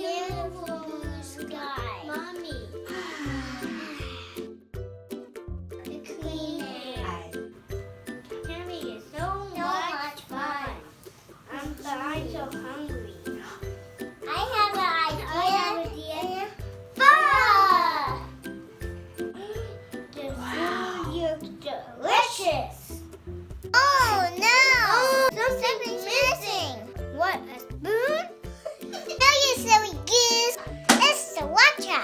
beautiful blue sky. Mommy. The clean air. Camping is so much fun. I'm so hungry. I have an idea. Fun! The food looks delicious. Oh no! Something's missing. What, a spoon? No, you silly goose. It's sriracha.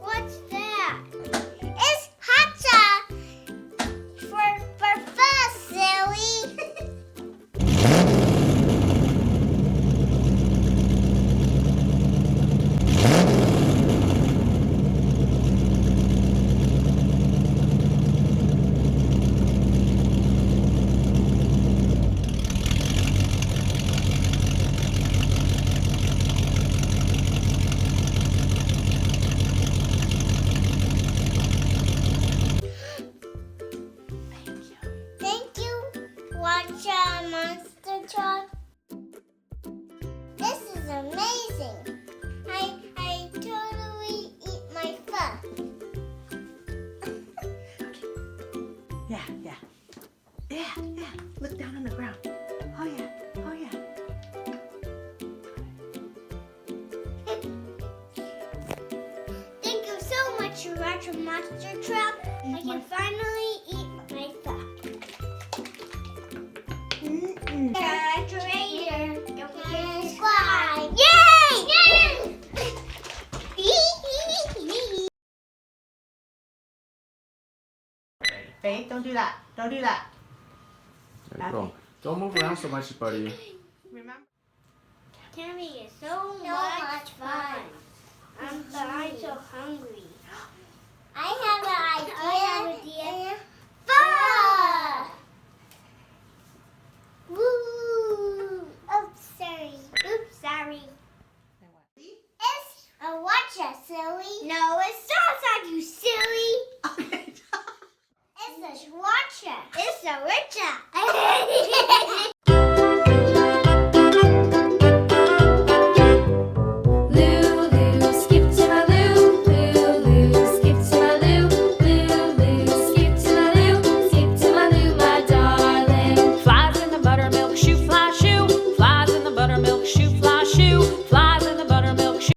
What's that? It's hot sauce for fun, silly. Thank you, Watcha Monster Truck. This is amazing. I totally eat my fur. Yeah. Look down on the ground. Oh yeah. Thank you so much, Sriracha Monster Truck. I can finally eat my fur. Refrigerator, don't forget to subscribe. Yay! Faith, don't do that. Don't do that. There you go. Don't move around so much, buddy. Remember? Camping is so much fun. I'm so hungry. I have an idea.